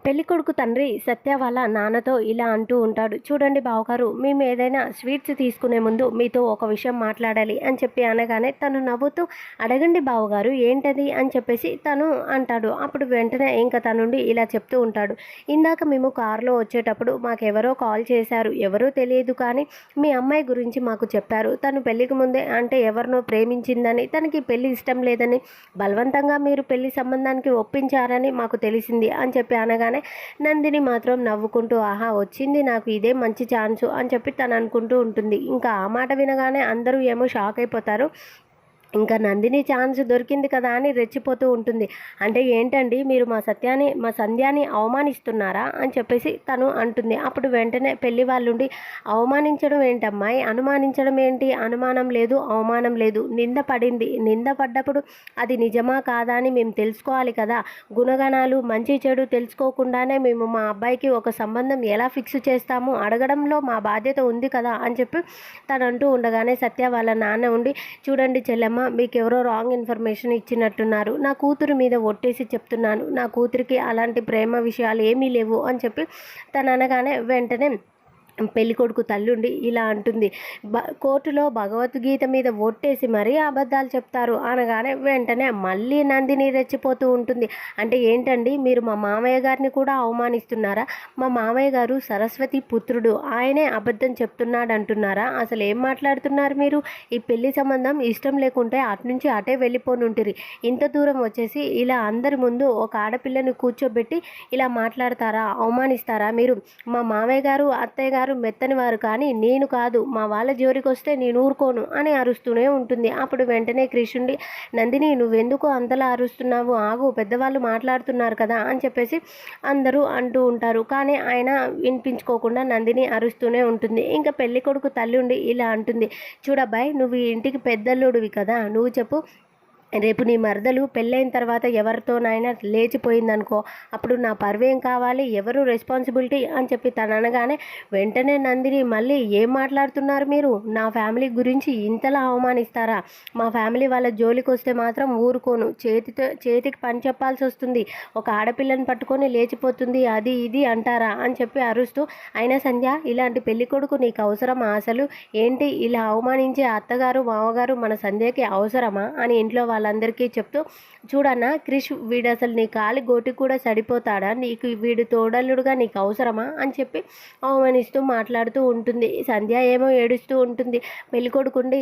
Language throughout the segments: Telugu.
పెళ్ళికొడుకు తండ్రి సత్య వాళ్ళ నాన్నతో ఇలా అంటూ ఉంటాడు. చూడండి బావగారు, మేము ఏదైనా స్వీట్స్ తీసుకునే ముందు మీతో ఒక విషయం మాట్లాడాలి అని చెప్పి అనగానే తను నవ్వుతూ అడగండి బావగారు ఏంటది అని చెప్పేసి తను అంటాడు. అప్పుడు వెంటనే ఇంకా తనుండి ఇలా చెప్తూ ఉంటాడు. ఇందాక మేము కారులో వచ్చేటప్పుడు మాకెవరో కాల్ చేశారు. ఎవరో తెలియదు కానీ మీ అమ్మాయి గురించి మాకు చెప్పారు. తను పెళ్ళికి ముందే అంటే ఎవరినో ప్రేమించిందని, తనకి పెళ్ళి ఇష్టం లేదని బలవంతంగా మీరు పెళ్లి సంబంధానికి ఒప్పించారని మాకు తెలిసింది అని చెప్పి అనగానే నందిని మాత్రం నవ్వుకుంటూ ఆహా వచ్చింది నాకు ఇదే మంచి ఛాన్సు అని చెప్పి తను అనుకుంటూ ఉంటుంది. ఇంకా ఆ మాట వినగానే అందరూ ఏమో షాక్ అయిపోతారు. ఇంకా నందిని ఛాన్స్ దొరికింది కదా అని రెచ్చిపోతూ ఉంటుంది. అంటే ఏంటండి మీరు మా సంధ్యాని అవమానిస్తున్నారా అని చెప్పేసి తను అంటుంది. అప్పుడు వెంటనే పెళ్లి వాళ్ళుండి అవమానించడం ఏంటమ్మాయి, అనుమానించడం ఏంటి, అనుమానం లేదు అవమానం లేదు, నింద పడింది, నింద పడ్డప్పుడు అది నిజమా కాదా అని మేము తెలుసుకోవాలి కదా, గుణగణాలు మంచి చెడు తెలుసుకోకుండానే మేము మా అబ్బాయికి ఒక సంబంధం ఎలా ఫిక్స్ చేస్తాము, అడగడంలో మా బాధ్యత ఉంది కదా అని చెప్పి తను అంటూ ఉండగానే సత్య వాళ్ళ నాన్న ఉండి చూడండి చెల్లెమ్మ మీకెవరో రాంగ్ ఇన్ఫర్మేషన్ ఇచ్చినట్టున్నారు, నా కూతురు మీద ఒట్టేసి చెప్తున్నాను, నా కూతురికి అలాంటి ప్రేమ విషయాలు ఏమీ లేవు అని చెప్పి తను అనగానే వెంటనే పెళ్ళికొడుకు తల్లుండి ఇలా అంటుంది. కోర్టులో భగవద్గీత మీద ఒట్టేసి మరీ అబద్ధాలు చెప్తారు అనగానే వెంటనే మళ్ళీ నందిని రెచ్చిపోతూ ఉంటుంది. అంటే ఏంటండి మీరు మా మామయ్య గారిని కూడా అవమానిస్తున్నారా, మా మామయ్య గారు సరస్వతి పుత్రుడు, ఆయనే అబద్ధం చెప్తున్నాడు అంటున్నారా, అసలు ఏం మాట్లాడుతున్నారు మీరు, ఈ పెళ్లి సంబంధం ఇష్టం లేకుంటే అటు నుంచి అటే వెళ్ళిపోనుంటిరి, ఇంత దూరం వచ్చేసి ఇలా అందరి ముందు ఒక ఆడపిల్లని కూర్చోబెట్టి ఇలా మాట్లాడతారా, అవమానిస్తారా మీరు, మా మామయ్య గారు అత్తయ్య గారు మెత్తని వారు కానీ నేను కాదు, మా వాళ్ళ జోలికి వస్తే నేను ఊరుకోను అని అరుస్తూనే ఉంటుంది. అప్పుడు వెంటనే కృష్ణుడి నందిని నువ్వెందుకు అంతలా అరుస్తున్నావు, ఆగు పెద్దవాళ్ళు మాట్లాడుతున్నారు కదా అని చెప్పేసి అందరూ అంటూ ఉంటారు. కానీ ఆయన వినిపించుకోకుండా నందిని అరుస్తూనే ఉంటుంది. ఇంకా పెళ్లి కొడుకు తల్లి ఉండి ఇలా అంటుంది. చూడబ్బాయి నువ్వు ఈ ఇంటికి పెద్దల్లుడివి కదా, నువ్వు చెప్పు, రేపు నీ మరదలు పెళ్ళైన తర్వాత ఎవరితోనైనా లేచిపోయిందనుకో అప్పుడు నా పరువేం కావాలి, ఎవరు రెస్పాన్సిబిలిటీ అని చెప్పి తను అనగానే వెంటనే నందిని మళ్ళీ ఏం మాట్లాడుతున్నారు మీరు, నా ఫ్యామిలీ గురించి ఇంతలా అవమానిస్తారా, మా ఫ్యామిలీ వాళ్ళ జోలికి వస్తే మాత్రం ఊరుకోను, చేతికి పని చెప్పాల్సి వస్తుంది, ఒక ఆడపిల్లని పట్టుకొని లేచిపోతుంది అది ఇది అంటారా అని చెప్పి అరుస్తూ అయినా సంధ్య ఇలాంటి పెళ్లి కొడుకు నీకు అవసరమా, అసలు ఏంటి ఇలా అవమానించే అత్తగారు మామగారు మన సంధ్యకి అవసరమా అని ఇంట్లో వాళ్ళందరికీ చెప్తూ చూడన్నా క్రిష్ వీడు అసలు నీ కాలి గోటి కూడా సరిపోతాడా, నీకు వీడు తోడల్లుడుగా నీకు అవసరమా అని చెప్పి అవమానిస్తూ మాట్లాడుతూ ఉంటుంది. సంధ్య ఏమో ఏడుస్తూ ఉంటుంది. పెళ్ళికొడుకుండి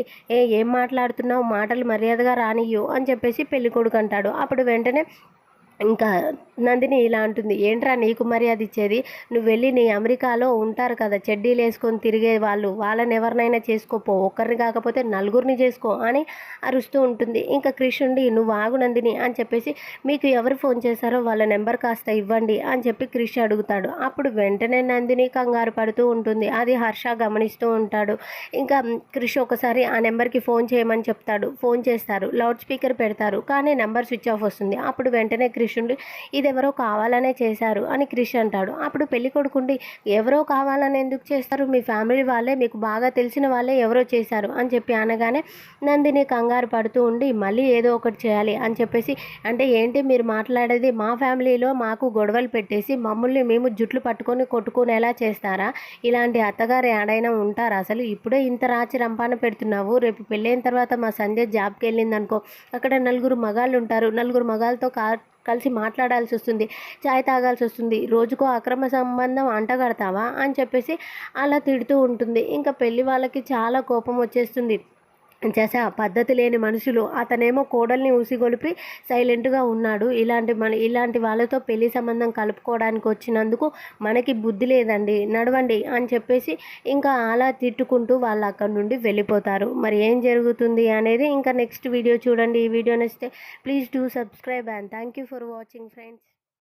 ఏం మాట్లాడుతున్నావు, మాటలు మర్యాదగా రానియ్యు అని చెప్పేసి పెళ్ళికొడుకు అంటాడు. అప్పుడు వెంటనే ఇంకా నందిని ఇలా అంటుంది. ఏంట్రా నీకు మర్యాద ఇచ్చేది, నువ్వు వెళ్ళి నీ అమెరికాలో ఉంటారు కదా చెడ్డీలు వేసుకొని తిరిగే వాళ్ళు, వాళ్ళని ఎవరినైనా చేసుకోపో, ఒక్కరిని కాకపోతే నలుగురిని చేసుకో అని అరుస్తూ ఉంటుంది. ఇంకా కృష్ణుండి నువ్వు ఆగు నందిని అని చెప్పేసి మీకు ఎవరు ఫోన్ చేశారో వాళ్ళ నెంబర్ కాస్త ఇవ్వండి అని చెప్పి క్రిష్ అడుగుతాడు. అప్పుడు వెంటనే నందిని కంగారు పడుతూ ఉంటుంది. అది హర్ష గమనిస్తూ ఉంటాడు. ఇంకా క్రిష్ ఒకసారి ఆ నెంబర్కి ఫోన్ చేయమని చెప్తాడు. ఫోన్ చేస్తారు, లౌడ్ స్పీకర్ పెడతారు, కానీ నెంబర్ స్విచ్ ఆఫ్ వస్తుంది. అప్పుడు వెంటనే క్రిష్ ఉండి ఇదెవరో కావాలనే చేశారు అని క్రిష్ అంటాడు. అప్పుడు పెళ్లి కొడుకుండి ఎవరో కావాలని ఎందుకు చేస్తారు, మీ ఫ్యామిలీ వాళ్ళే, మీకు బాగా తెలిసిన వాళ్ళే ఎవరో చేశారు అని చెప్పి అనగానే నందిని కంగారు పడుతూ ఉండి మళ్ళీ ఏదో ఒకటి చేయాలి అని చెప్పేసి అంటే ఏంటి మీరు మాట్లాడేది, మా ఫ్యామిలీలో మాకు గొడవలు పెట్టేసి మమ్మల్ని మేము జుట్లు పట్టుకొని కొట్టుకునేలా చేస్తారా, ఇలాంటి అత్తగారు ఏడైనా ఉంటారా, అసలు ఇప్పుడే ఇంత రాచి రంపాన పెడుతున్నావు, రేపు పెళ్ళైన తర్వాత మా సంధ్య జాబ్కి వెళ్ళిందనుకో అక్కడ నలుగురు మగాళ్ళు ఉంటారు, నలుగురు మగాళ్ళతో కలిసి మాట్లాడాల్సి వస్తుంది, చాయ్ తాగాల్సి వస్తుంది, రోజుకో అక్రమ సంబంధం అంటగడతావా అని చెప్పేసి అలా తిడుతూ ఉంటుంది. ఇంకా పెళ్లి వాళ్ళకి చాలా కోపం వచ్చేస్తుంది. చేసా పద్ధతి లేని మనుషులు, అతనేమో కోడల్ని ఊసిగొలిపి సైలెంట్గా ఉన్నాడు, ఇలాంటి వాళ్ళతో పెళ్లి సంబంధం కలుపుకోవడానికి వచ్చినందుకు మనకి బుద్ధి లేదండి, నడవండి అని చెప్పేసి ఇంకా అలా తిట్టుకుంటూ వాళ్ళు అక్కడి నుండి వెళ్ళిపోతారు. మరి ఏం జరుగుతుంది అనేది ఇంకా నెక్స్ట్ వీడియో చూడండి. ఈ వీడియో నచ్చితే please do subscribe and thank you for watching friends.